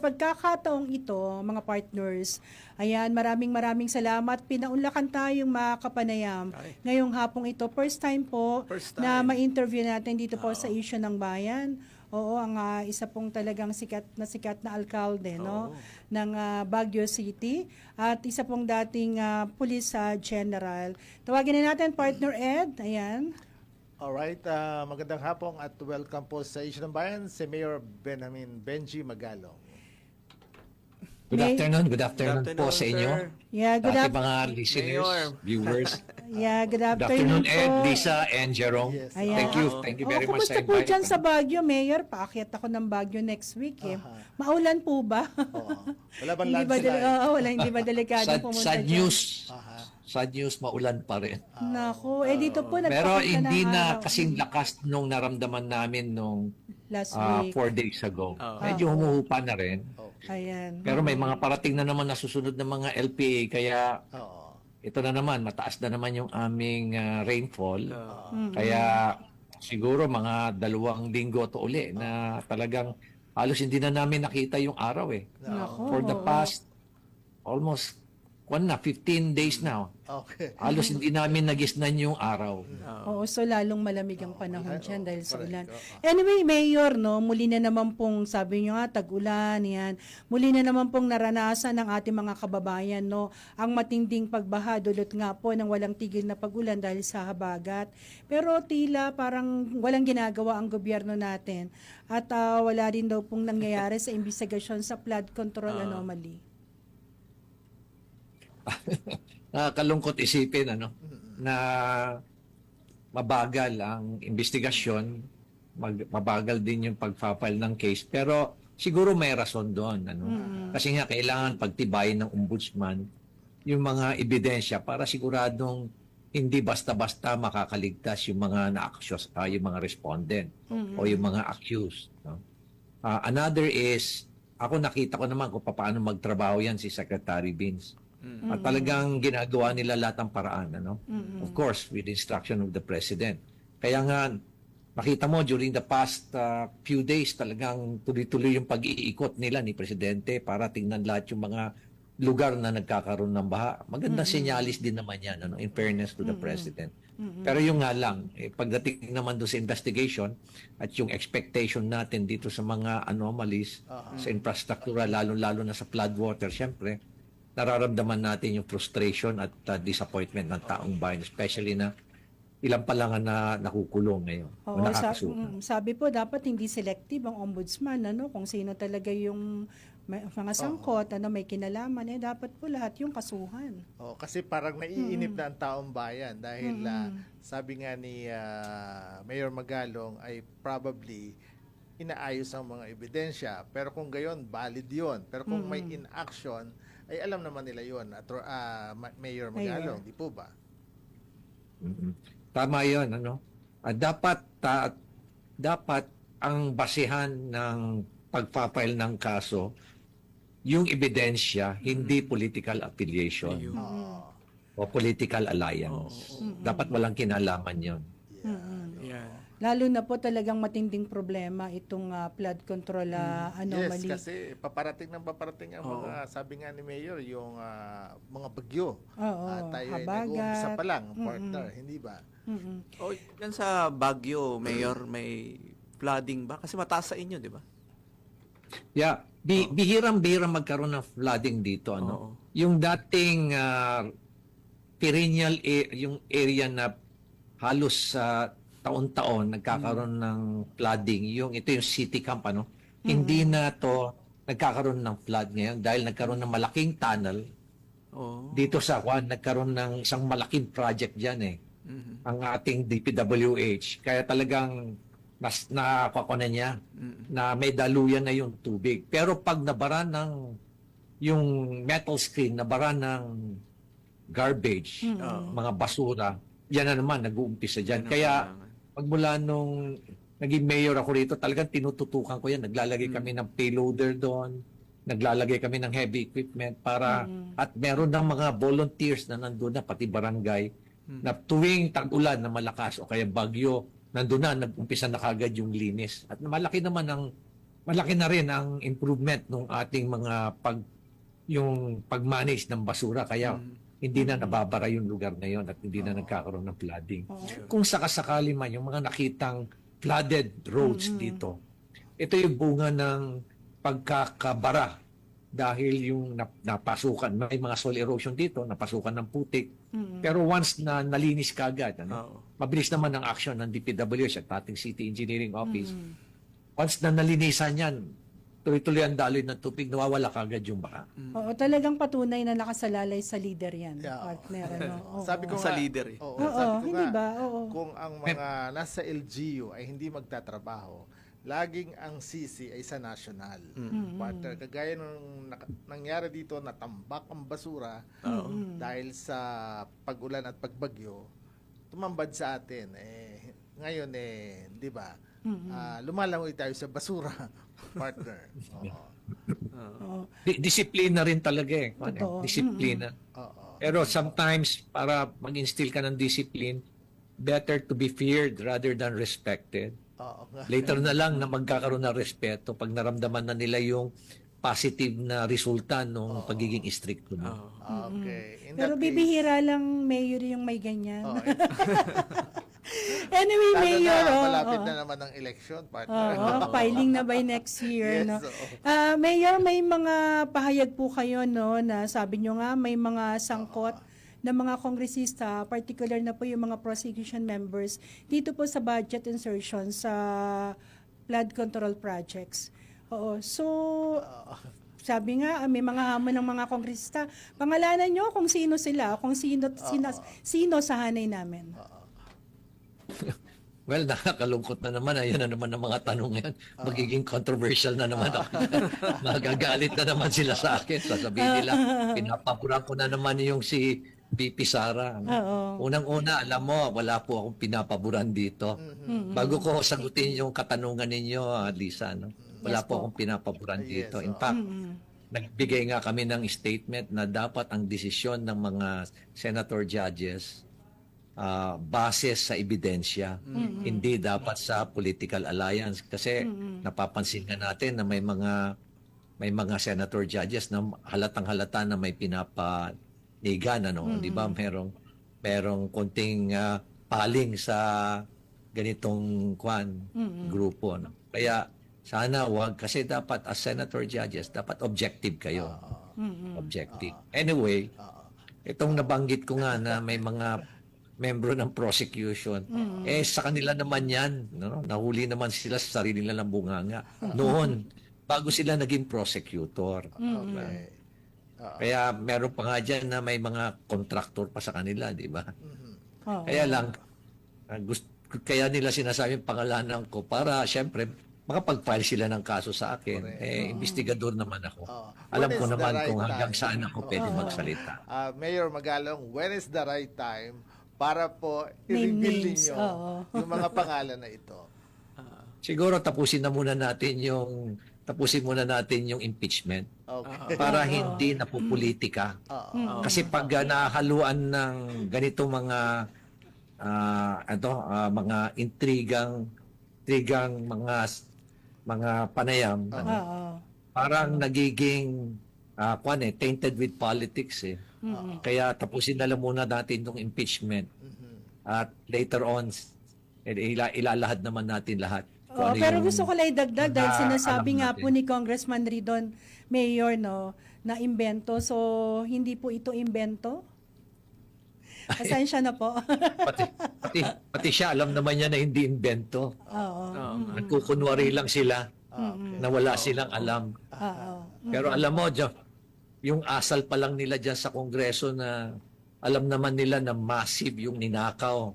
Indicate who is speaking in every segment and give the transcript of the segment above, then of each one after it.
Speaker 1: pagkakataong ito, mga partners, ayan, maraming salamat. Pinaunlakan tayong mga kapanayam.
Speaker 2: Ay.
Speaker 1: Ngayong hapong ito, first time po
Speaker 2: First
Speaker 1: na
Speaker 2: time.
Speaker 1: ma-interview natin dito po
Speaker 2: Oo.
Speaker 1: sa issue ng bayan. Oo, ang isa pong talagang sikat na alkalde, no,
Speaker 2: Oo.
Speaker 1: ng Baguio City at isa pong dating police general. Tawagin na natin partner Ed. Ayan.
Speaker 3: Alright, magandang hapon at welcome po sa Issue ng Bayan, si Mayor Benji Magalong.
Speaker 4: Good
Speaker 1: May-
Speaker 4: afternoon
Speaker 2: Good
Speaker 4: po sa inyo.
Speaker 2: sir.
Speaker 1: Yeah, good
Speaker 4: Ating
Speaker 1: afternoon.
Speaker 4: mga listeners,
Speaker 2: Mayor.
Speaker 4: viewers.
Speaker 1: Yeah, good
Speaker 4: Good
Speaker 1: afternoon
Speaker 4: afternoon, Ed,
Speaker 1: po.
Speaker 4: Lisa, and Jerome.
Speaker 3: Yes.
Speaker 1: Ayan.
Speaker 4: Thank you very much
Speaker 1: Kumusta
Speaker 4: sa
Speaker 1: po
Speaker 4: invite.
Speaker 1: dyan sa Baguio, Mayor? Paakyat ako ng Baguio next week eh.
Speaker 3: Aha.
Speaker 1: Maulan po ba?
Speaker 3: Oo. Wala bang
Speaker 1: Hindi ba,
Speaker 3: landslide?
Speaker 1: hindi ba delikadong pumunta
Speaker 4: Sad
Speaker 1: dyan?
Speaker 4: news.
Speaker 3: Aha.
Speaker 4: Sad news, maulan pa rin.
Speaker 1: Naku, dito po
Speaker 4: Pero
Speaker 1: nagpakita
Speaker 4: hindi
Speaker 1: ng
Speaker 4: na
Speaker 1: araw.
Speaker 4: kasing lakas nung naramdaman namin nung
Speaker 1: Last
Speaker 4: 4
Speaker 1: week.
Speaker 4: days ago.
Speaker 2: Oo.
Speaker 4: Medyo humuhupa na rin.
Speaker 1: Ayan.
Speaker 4: Pero may mga parating na naman na susunod na mga LPA, kaya
Speaker 3: Oo.
Speaker 4: ito na naman, mataas na naman yung aming rainfall.
Speaker 2: Oo.
Speaker 4: Kaya siguro mga 2 linggo to uli na talagang halos hindi na namin nakita yung araw eh.
Speaker 1: Naku,
Speaker 4: For the
Speaker 1: oo.
Speaker 4: past almost 15 days now.
Speaker 3: Okay.
Speaker 4: Halos hindi namin nagisnan yung araw.
Speaker 1: Oo, so lalong malamig ang panahon
Speaker 3: Ay,
Speaker 1: dyan
Speaker 3: oo,
Speaker 1: dahil sa
Speaker 3: correct,
Speaker 1: ulan.
Speaker 3: oo.
Speaker 1: Anyway, Mayor, no, muli na naman pong, sabi nyo nga, tag-ulan, yan. Muli na naman pong naranasan ng ating mga kababayan, no, ang matinding pagbaha, dulot nga po ng walang tigil na pag-ulan dahil sa habagat. Pero tila parang walang ginagawa ang gobyerno natin at wala din daw pong nangyayari sa investigasyon sa flood control anomaly.
Speaker 4: Nakakalungkot isipin na mabagal ang investigasyon, mabagal din yung pagfafile ng case, pero siguro may rason doon Kasi nga kailangan pagtibayin ng ombudsman yung mga ebidensya para siguradong hindi basta-basta makakaligtas yung mga na-accuse, yung mga respondent o yung mga accused, no? Another is, ako nakita ko naman kung paano magtrabaho yan si Secretary Vince. At talagang ginagawa nila lahat ng paraan, Of course, with instruction of the President. Kaya nga, makita mo during the past few days, talagang tuloy-tuloy yung pag-iikot nila ni Presidente para tingnan lahat yung mga lugar na nagkakaroon ng baha. Magandang senyalis din naman yan, in fairness to the President. Pero yung nga lang, pagdating naman doon sa investigation at yung expectation natin dito sa mga anomalies sa infrastruktura, lalo-lalo na sa floodwater, syempre, nararamdaman natin yung frustration at disappointment ng taong bayan, especially na ilan pa lang na nakukulong ngayon o
Speaker 1: Oo,
Speaker 4: nakakasuhan.
Speaker 1: sabi po dapat hindi selective ang ombudsman, kung sino talaga yung mga sangkot, may kinalaman, dapat po lahat yung kasuhan.
Speaker 3: Oh, kasi parang naiinip na ang taong bayan dahil sabi nga ni Mayor Magalong ay probably inaayos ang mga ebidensya. Pero kung gayon, valid yon. Pero kung may inaction, ay alam naman nila yon. Mayor Magalong, di po ba?
Speaker 4: Tama yun, dapat ang basihan ng pagpapile ng kaso yung ebidensya, hindi political affiliation o political alliance. Dapat walang kinalaman yun.
Speaker 2: Yan.
Speaker 1: Lalo na po talagang matinding problema itong flood control anomaly.
Speaker 3: Yes, kasi paparating ang mga, sabi nga ni Mayor, yung mga bagyo.
Speaker 1: Oo,
Speaker 3: Tayo ay
Speaker 1: habagat.
Speaker 3: nag-uumpisa pa lang, partner, hindi ba?
Speaker 2: O, yan sa Baguio, Mayor, may flooding ba? Kasi mataas sa inyo, di ba?
Speaker 4: Yeah, bihirang-bihirang magkaroon ng flooding dito,
Speaker 2: Oo.
Speaker 4: Yung dating perennial yung area na halos taon-taon nagkakaroon ng flooding, yung city camp, hindi na to nagkakaroon ng flood ngayon dahil nagkaroon ng malaking tunnel
Speaker 2: Oo.
Speaker 4: dito sa Juan, nagkaroon ng isang malaking project diyan ang ating DPWH, kaya talagang nakakuha niya na may daluyan na yung tubig. Pero pag nabara ng yung metal screen, nabara ng garbage, mga basura, yan na naman, nag-uumpisa dyan.
Speaker 2: Yan ang
Speaker 4: Kaya
Speaker 2: kailangan.
Speaker 4: pagmula nung naging mayor ako rito, talagang tinututukan ko yan. Naglalagay kami ng payloader doon, naglalagay kami ng heavy equipment para, at meron ng mga volunteers na nandun na, pati barangay, na tuwing tag-ulan na malakas o kaya bagyo, nandun na, nag-umpisa na kagad yung linis. At malaki naman ang malaki na rin ang improvement ng ating mga yung pag-manage ng basura kaya hindi na nababara yung lugar na yon at hindi na nagkakaroon ng flooding. Kung sakasakali man yung mga nakitang flooded roads dito, ito yung bunga ng pagkakabara dahil yung napasukan, may mga soil erosion dito, napasukan ng putik. Pero once na nalinis kagad, mabilis naman ang action ng DPWH at ating City Engineering Office. Once na nalinisan yan, tuloy-tuloy ang daloy ng tubig, nawawala kagad yung baka.
Speaker 1: Oo, talagang patunay na nakasalalay sa leader yan,
Speaker 3: Yeah,
Speaker 1: partner. Ano? Oo.
Speaker 3: Sabi ko
Speaker 2: Sa
Speaker 3: nga,
Speaker 2: leader eh.
Speaker 3: oo,
Speaker 1: Oo,
Speaker 3: sabi ko
Speaker 1: hindi
Speaker 3: nga,
Speaker 1: ba? Oo.
Speaker 3: kung ang mga nasa LGU ay hindi magtatrabaho, laging ang sisi ay sa national. Partner, kagaya nung nangyari dito, natambak ang basura dahil sa pag-ulan at pagbagyo, tumambad sa atin. Ngayon, di ba, lumalangoy tayo sa basura, partner. Oo.
Speaker 1: Oo.
Speaker 4: Disiplina rin talaga eh.
Speaker 1: Totoo.
Speaker 4: Disiplina.
Speaker 3: Oo.
Speaker 4: Pero sometimes, para mag-instill ka ng discipline, better to be feared rather than respected.
Speaker 3: Oo nga.
Speaker 4: Later na lang na magkakaroon ng respeto pag naramdaman na nila yung positive na resulta ng pagiging stricto mo.
Speaker 3: Okay. In
Speaker 1: Pero
Speaker 3: that
Speaker 1: bibihira lang mayor yung may ganyan.
Speaker 3: Oo,
Speaker 1: Anyway,
Speaker 3: lalo
Speaker 1: mayor,
Speaker 3: na,
Speaker 1: oh,
Speaker 3: malapit
Speaker 1: oh.
Speaker 3: na naman ang election, partner.
Speaker 1: Oo, filing na by next year.
Speaker 3: Yes,
Speaker 1: no?
Speaker 3: oo.
Speaker 1: Mayor, may mga pahayag po kayo no, na sabi nyo nga may mga sangkot na mga kongresista, particular na po yung mga prosecution members, dito po sa budget insertion sa flood control projects. Oo, so sabi nga, may mga hamon ng mga kongresista. Pangalanan nyo kung sino sila, kung sino sa hanay namin.
Speaker 4: Well, nakakalungkot na naman. Ayan na naman ang mga tanong yan. Magiging controversial na naman ako. Magagalit na naman sila sa akin. Sasabihin nila, pinapapuran ko na naman yung si VP Sara.
Speaker 1: Oo.
Speaker 4: Unang-una, alam mo, wala po akong pinapaboran dito. Bago ko sagutin yung katanungan ninyo, Lisa, no? Wala
Speaker 1: Yes
Speaker 4: po
Speaker 1: po.
Speaker 4: akong pinapaboran
Speaker 3: Yes,
Speaker 4: dito. In fact, nagbigay nga kami ng statement na dapat ang desisyon ng mga senator judges base sa ebidensya. Hindi dapat sa political alliance. Kasi napapansin nga natin na may mga senator judges na halatang halata na may pinapanigan, ano, di ba? Merong konting paling sa ganitong grupo, no? Kaya sana wag, kasi dapat as senator judges dapat objective kayo. Objective. Anyway, itong nabanggit ko nga na may mga membro ng prosecution, sa kanila naman yan, no? Nahuli naman sila sa sarili nilang bunganga noon bago sila naging prosecutor.
Speaker 3: Okay.
Speaker 4: Kaya meron pa nga dyan na may mga contractor pa sa kanila, di ba?
Speaker 1: Oo.
Speaker 4: Kaya lang, kaya nila sinasabing pangalanan ko para syempre makapag-file sila ng kaso sa akin. Investigador naman ako. Alam
Speaker 3: When
Speaker 4: ko
Speaker 3: is the
Speaker 4: naman
Speaker 3: right
Speaker 4: kung hanggang
Speaker 3: time?
Speaker 4: saan ako pwede magsalita.
Speaker 3: Mayor Magalong, when is the right time para po
Speaker 1: Name
Speaker 3: i-reveal
Speaker 1: names,
Speaker 3: ninyo
Speaker 1: oo.
Speaker 3: yung mga pangalan na ito?
Speaker 4: Siguro tapusin muna natin yung impeachment
Speaker 3: Okay.
Speaker 4: para hindi napupolitika. Kasi pag nahaluan ng ganito mga mga intrigang mga panayam,
Speaker 1: Oo.
Speaker 4: parang nagiging tainted with politics eh. Kaya tapusin na lang muna natin yung impeachment. At later on, ilalahad naman natin lahat. Kung
Speaker 1: Oo,
Speaker 4: ano
Speaker 1: pero
Speaker 4: yung
Speaker 1: gusto ko lang idagdag dahil
Speaker 4: na
Speaker 1: sinasabi
Speaker 4: alam
Speaker 1: nga
Speaker 4: natin.
Speaker 1: po ni Congressman Ridon Mayor no na imbento. So hindi po ito imbento. Pasensya na po.
Speaker 4: pati siya, alam naman niya na hindi invento.
Speaker 1: Oo.
Speaker 4: Nagkukunwari lang sila na wala silang alam.
Speaker 1: Oo.
Speaker 4: Pero alam mo, yung asal pa lang nila dyan sa Kongreso na alam naman nila na massive yung ninakaw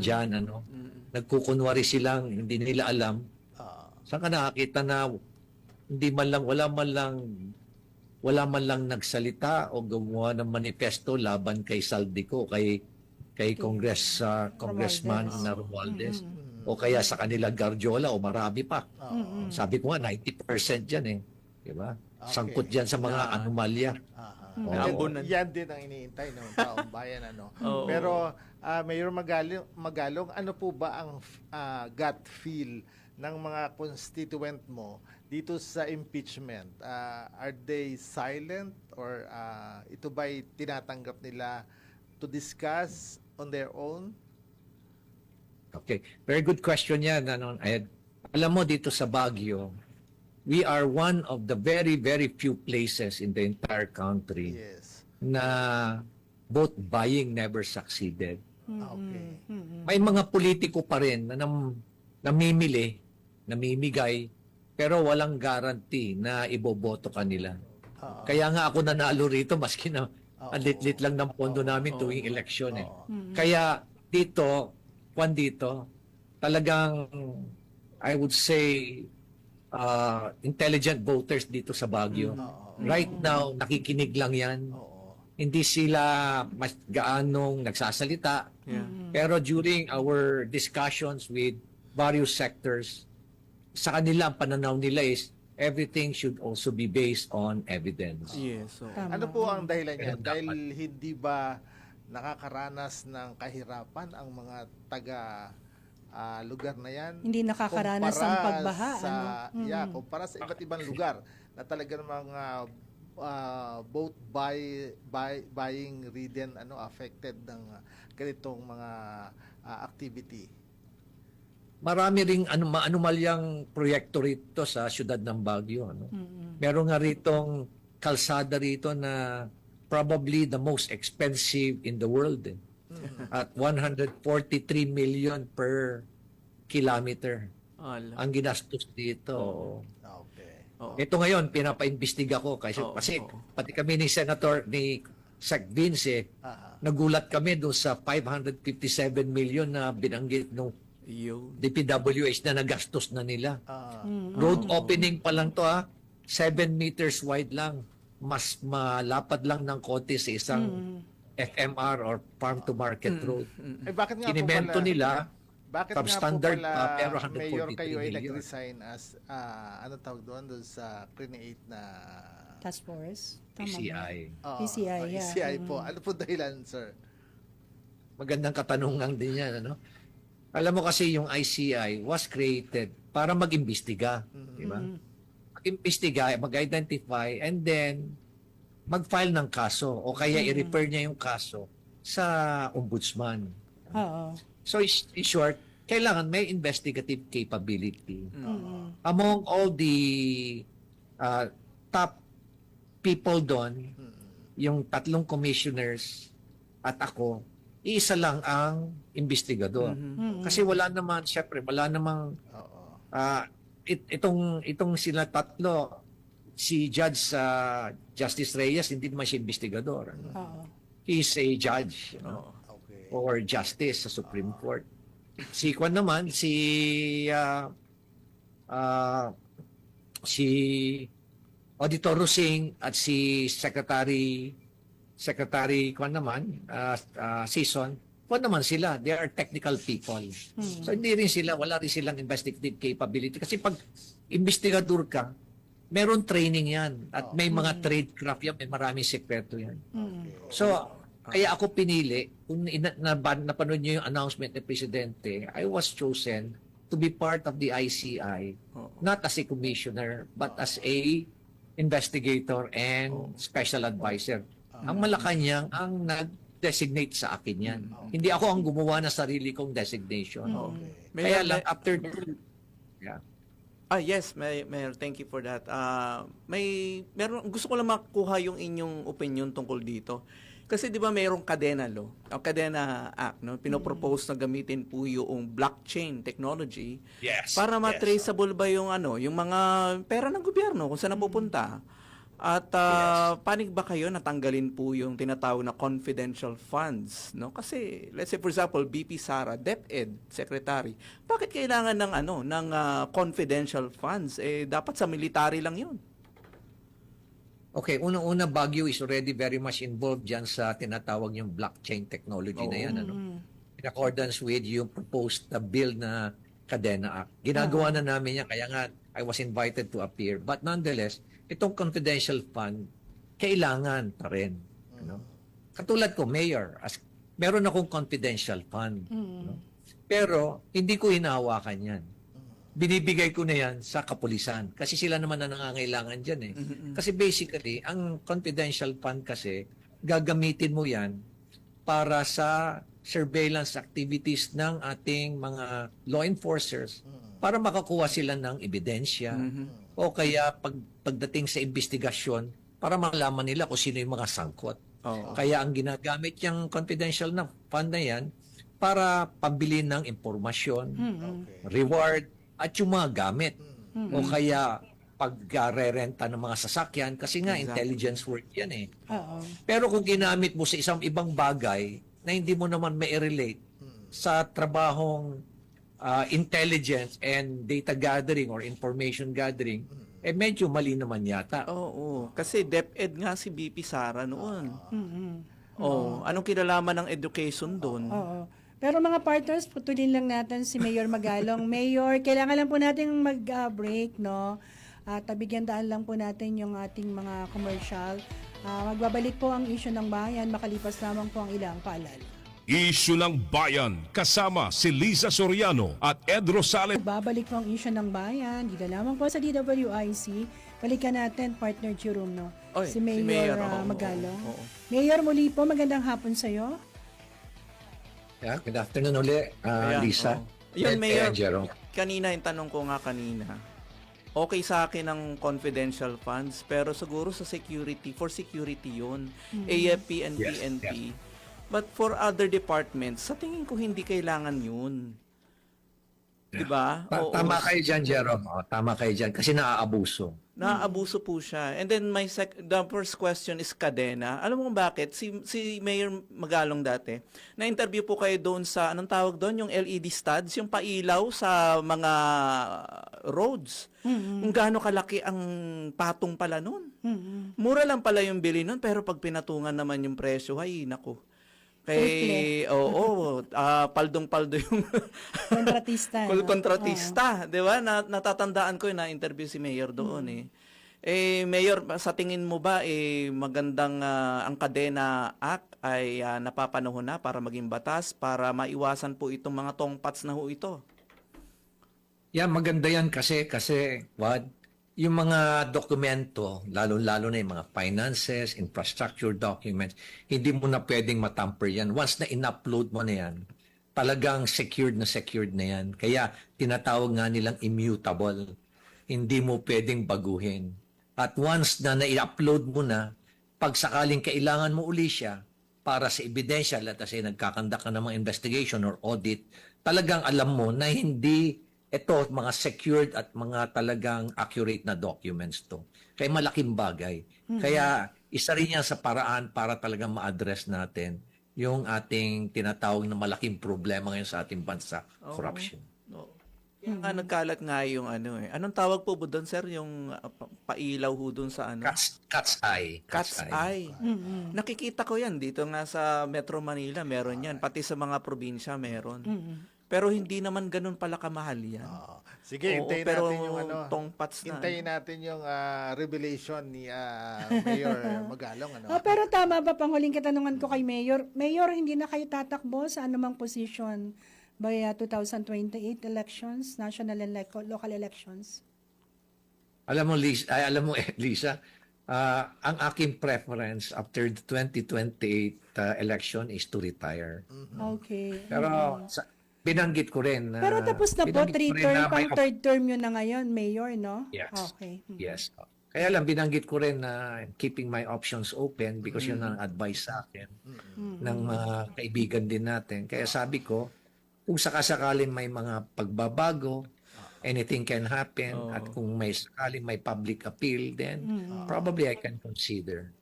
Speaker 4: dyan, ano. Nagkukunwari silang hindi nila alam. Saan ka nakakita na hindi man lang, wala man lang nagsalita o gumawa ng manifesto laban kay Saldico, kay Congressman na Romualdez, o kaya sa kanila Garjola o marami pa. Sabi ko nga 90% diyan eh, di ba? Sangkot diyan sa mga anomalya.
Speaker 2: Naambunan.
Speaker 3: Yan din ang iniintay ng taong bayan. Ano?
Speaker 2: Oo.
Speaker 3: Pero Mayor Magalong, ano po ba ang gut feel ng mga constituent mo dito sa impeachment, are they silent or ito ba'y tinatanggap nila to discuss on their own?
Speaker 4: Okay. Very good question yan. Ano, Ed. Alam mo, dito sa Baguio, we are one of the very, very few places in the entire country
Speaker 3: Yes.
Speaker 4: na both buying never succeeded.
Speaker 3: Okay.
Speaker 4: May mga politiko pa rin na namimili, namimigay, pero walang guarantee na iboboto kanila.
Speaker 3: Oo.
Speaker 4: Kaya nga ako nanalo rito maski na
Speaker 3: Oo.
Speaker 4: ang lit-lit lang ng pondo namin
Speaker 2: Oo.
Speaker 4: tuwing eleksyon eh.
Speaker 3: Oo.
Speaker 4: Kaya dito, talagang I would say intelligent voters dito sa Baguio.
Speaker 3: Oo.
Speaker 4: Right now, nakikinig lang yan.
Speaker 3: Oo.
Speaker 4: Hindi sila mas gaanong nagsasalita.
Speaker 2: Yeah.
Speaker 4: Pero during our discussions with various sectors, sa kanila, ang pananaw nila is everything should also be based on evidence.
Speaker 2: Yes. So,
Speaker 1: Tama.
Speaker 3: Ano po ang dahilan niyan?
Speaker 4: Ganun
Speaker 3: Dahil
Speaker 4: dapat.
Speaker 3: hindi ba nakakaranas ng kahirapan ang mga taga lugar na yan?
Speaker 1: Hindi nakakaranas ng
Speaker 3: Kumpara
Speaker 1: pagbaha.
Speaker 3: Sa,
Speaker 1: ano?
Speaker 3: yeah, kumpara sa iba't ibang lugar na talagang mga both buying ridden affected ng ganitong mga activity.
Speaker 4: Marami ring maanumalyang proyekto rito sa siyudad ng Baguio. Ano? Meron nga ritong kalsada rito na probably the most expensive in the world. Eh. At 143 million per kilometer ang ginastos dito.
Speaker 3: Okay.
Speaker 2: Oo.
Speaker 4: Ito ngayon, pinapaimbestiga ko kasi,
Speaker 2: Oo,
Speaker 4: kasi
Speaker 2: oo.
Speaker 4: pati kami ni Senator ni Sec Vince, nagulat kami doon sa 557 million na binanggit nung
Speaker 2: Yun.
Speaker 4: DPWH na nagastos na nila.
Speaker 3: Mm.
Speaker 4: Road opening pa lang to 7 meters wide lang. Mas malapad lang ng konti sa isang FMR or farm to market road.
Speaker 3: Eh, bakit nga po
Speaker 4: Kinimento
Speaker 3: pala,
Speaker 4: nila,
Speaker 3: bakit
Speaker 4: substandard
Speaker 3: nga po
Speaker 4: pa,
Speaker 3: pala,
Speaker 4: pero
Speaker 3: Mayor,
Speaker 4: 143
Speaker 3: kayo ay
Speaker 4: million.
Speaker 3: nag-resign as, ano tawag doon sa create na
Speaker 1: Task Force. Tama ba?
Speaker 4: PCI.
Speaker 1: PCI, yeah.
Speaker 3: PCI po. Ano po dahilan, sir?
Speaker 4: Magandang katanungan din yan. Ano? Alam mo kasi yung ICI was created para mag-imbestiga. Di ba? Mag-imbestiga, mag-identify, and then mag-file ng kaso o kaya i-refer niya yung kaso sa ombudsman.
Speaker 1: Oo.
Speaker 4: So in short, kailangan may investigative capability. Among all the top people doon, yung 3 commissioners at ako, iisa lang ang investigador. Kasi wala naman, syempre, wala namang
Speaker 3: Oo.
Speaker 4: itong sila 3, si Judge Justice Reyes, hindi naman siya investigador. Ano?
Speaker 1: Oo.
Speaker 4: He's a judge, you know,
Speaker 3: Okay.
Speaker 4: or justice sa Supreme Court. Si Kwan naman, si Auditor Rusing at si Secretary Kwan naman, Season, Kwan naman sila, they are technical people. So hindi rin sila, wala rin silang investigative capability. Kasi pag investigador ka, meron training yan. At may mga tradecraft yan, may maraming sekreto yan. So, kaya ako pinili, kung napanood niyo yung announcement ni Presidente, I was chosen to be part of the ICI, not as a commissioner, but as a investigator and special advisor. Ang Malacanang ang nag-designate sa akin yan. Hindi ako ang gumawa ng sarili kong designation. Kaya lang after yeah.
Speaker 2: Yes, Mayor, thank you for that. Gusto ko lang makuha yung inyong opinion tungkol dito. Kasi 'di ba mayroong kadena law, o kadena act, no? Pinopropose na gamitin po yung blockchain technology
Speaker 4: Yes.
Speaker 2: para
Speaker 4: yes.
Speaker 2: ma-traceable ba yung yung mga pera ng gobyerno kung saan napupunta. At panig ba kayo natanggalin po yung tinatawag na confidential funds, no? Kasi let's say for example, BP Sara, DepEd Secretary, bakit kailangan ng confidential funds? Dapat sa military lang 'yun.
Speaker 4: Okay, unang-una, Baguio is already very much involved dyan sa tinatawag yung blockchain technology na yan. Ano? In accordance with yung proposed na bill na Kadena Act. Ginagawa na namin yan, kaya nga I was invited to appear. But nonetheless, itong confidential fund, kailangan pa rin. Ano? Katulad ko, Mayor, meron akong confidential fund. No? Pero, hindi ko hinahawakan yan. binibigay ko na yan sa kapulisan. Kasi sila naman na nangangailangan dyan eh. Kasi basically, ang confidential fund kasi, gagamitin mo yan para sa surveillance activities ng ating mga law enforcers para makakuha sila ng ebidensya o kaya pagdating sa investigasyon para malaman nila kung sino yung mga sangkot.
Speaker 2: Oo.
Speaker 4: Kaya ang ginagamit yung confidential na fund na yan para pambili ng impormasyon,
Speaker 3: Okay.
Speaker 4: reward, at yung mga gamit. O kaya pag-rerenta ng mga sasakyan kasi nga
Speaker 2: Exactly.
Speaker 4: intelligence work yan eh.
Speaker 1: Oo.
Speaker 4: Pero kung ginamit mo sa isang ibang bagay na hindi mo naman may relate sa trabahong intelligence and data gathering or information gathering, eh medyo mali naman yata.
Speaker 2: Oo. Kasi DepEd nga si BP Sara noon.
Speaker 1: Mm-mm.
Speaker 2: Oh, anong kinalaman ng education doon?
Speaker 1: Oo. Pero mga partners, putulin lang natin si Mayor Magalong. Mayor, kailangan lang po natin mag-break, no? At bigyan daan lang po natin yung ating mga commercial. Magbabalik po ang issue ng bayan, makalipas lamang po ang ilang paalala.
Speaker 5: Issue ng Bayan kasama si Liza Soriano at Ed Rosales.
Speaker 1: Babalik po ang issue ng bayan, dito lamang po sa DWIC. Balikan natin, partner Jerome, no?
Speaker 2: Oy,
Speaker 1: Si Mayor,
Speaker 2: oo,
Speaker 1: Magalong.
Speaker 2: oo.
Speaker 1: Mayor, muli po, magandang hapon sa'yo.
Speaker 4: Yeah, good afternoon uli,
Speaker 2: Ayan,
Speaker 4: Lisa.
Speaker 2: oo. Yun,
Speaker 4: Ed,
Speaker 2: Mayor.
Speaker 4: Jerome.
Speaker 2: Kanina, yung tanong ko nga kanina, okay sa akin ang confidential funds, pero siguro sa security, for security yun, AFP and
Speaker 4: Yes,
Speaker 2: PNP. But for other departments, sa tingin ko hindi kailangan yun. Diba? Oo.
Speaker 4: Tama kayo dyan, Jerome. Tama kayo dyan kasi naaabuso.
Speaker 2: Naaabuso po siya. And then the first question is kadena. Alam mo bakit? Si Mayor Magalong dati, na-interview po kayo doon sa, anong tawag doon? Yung LED studs, yung pailaw sa mga roads. Kung gaano kalaki ang patong pala noon. Mura lang pala yung bili noon, pero pag pinatungan naman yung presyo, ay, naku. Kay, paldong-paldo yung
Speaker 1: Kontratista. no?
Speaker 2: kontratista, di ba? Natatandaan ko na interview si Mayor doon eh. Mayor, sa tingin mo ba magandang ang Kadena Act ay napapanahon na para maging batas para maiwasan po itong mga tongpats na ho ito?
Speaker 4: Yeah, maganda yan kasi yung mga dokumento, lalo-lalo na yung mga finances, infrastructure documents, hindi mo na pwedeng matamper yan. Once na in-upload mo na yan, talagang secured na yan. Kaya tinatawag nga nilang immutable. Hindi mo pwedeng baguhin. At once na na-upload mo na, pag sakaling kailangan mo uli siya para sa ebidensya, kasi nagkakanda ka ng mga investigation or audit, talagang alam mo na hindi ito, mga secured at mga talagang accurate na documents to. Kaya malaking bagay. Kaya isa rin yan sa paraan para talagang ma-address natin yung ating tinatawag na malaking problema ngayon sa ating bansa, corruption.
Speaker 2: No. Kaya nga nagkalat nga yung Anong tawag po doon, sir? Yung pailaw ho doon sa
Speaker 4: Cat's eye.
Speaker 2: Cat's eye. Nakikita ko yan. Dito nga sa Metro Manila, meron yan. Pati sa mga probinsya, meron. Pero hindi naman ganun pala kamahal yan.
Speaker 3: Sige,
Speaker 2: Oo,
Speaker 3: hintayin
Speaker 2: pero
Speaker 3: natin yung
Speaker 2: tongpats na.
Speaker 3: hintayin natin yung revelation ni Mayor Magalong.
Speaker 1: Pero tama ba, panghuling katanungan ko kay Mayor, Mayor, hindi na kayo tatakbo sa anumang position by 2028 elections, national and local elections?
Speaker 4: Alam mo, Lisa, ang aking preference after the 2028 election is to retire.
Speaker 1: Okay.
Speaker 4: Pero binanggit ko rin na...
Speaker 1: Pero tapos na po,
Speaker 4: binanggit ko rin na may
Speaker 1: third term yun na ngayon, Mayor, no?
Speaker 4: Yes.
Speaker 1: Okay.
Speaker 4: Yes. Kaya lang, binanggit ko rin na keeping my options open because yun ang advice sa akin ng mga kaibigan din natin. Kaya sabi ko, kung sakasakaling may mga pagbabago, anything can happen, at kung may sakaling may public appeal, then probably I can consider.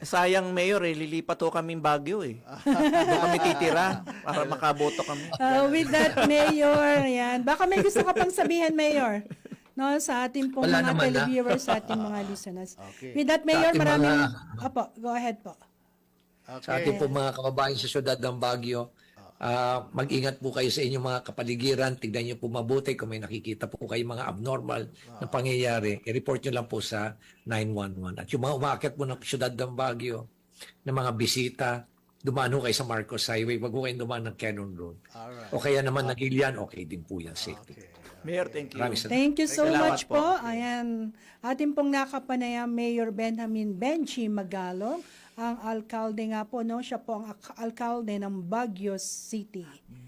Speaker 2: Sayang, Mayor, lilipat ho kaming Baguio eh. Doon kami titira para makaboto kami.
Speaker 1: With that, Mayor, yan. Baka may gusto ka pang sabihin, Mayor. No, sa ating pong
Speaker 4: Wala
Speaker 1: mga
Speaker 4: naman,
Speaker 1: televiewers, sa ating mga listeners.
Speaker 3: Okay.
Speaker 1: With that, Mayor,
Speaker 4: Sa ating
Speaker 1: maraming...
Speaker 4: mga-
Speaker 1: Opo, go ahead po.
Speaker 4: Sa ating po mga kababayan sa syudad ng Baguio, mag-ingat po kayo sa inyong mga kapaligiran. Tignan niyo po mabuti kung may nakikita po kayo mga abnormal na pangyayari. I-report niyo lang po sa 911. At yung mga umaakit po ng syudad ng Baguio, ng mga bisita, dumaan ho kayo sa Marcos Highway. Wag ho kayong dumaan ng Cannon Road.
Speaker 3: Alright.
Speaker 4: O kaya naman ng Ilian, okay din po yan, safety.
Speaker 3: Okay.
Speaker 2: Mayor, thank you.
Speaker 4: Maraming salamat.
Speaker 1: Thank you so
Speaker 2: Salamat
Speaker 1: much
Speaker 2: po.
Speaker 1: po. Ayan, atin pong nakapanayam Mayor Benjamin Benchi Magalong, ang alkalde nga po, no? Siya po ang alkalde ng Baguio City.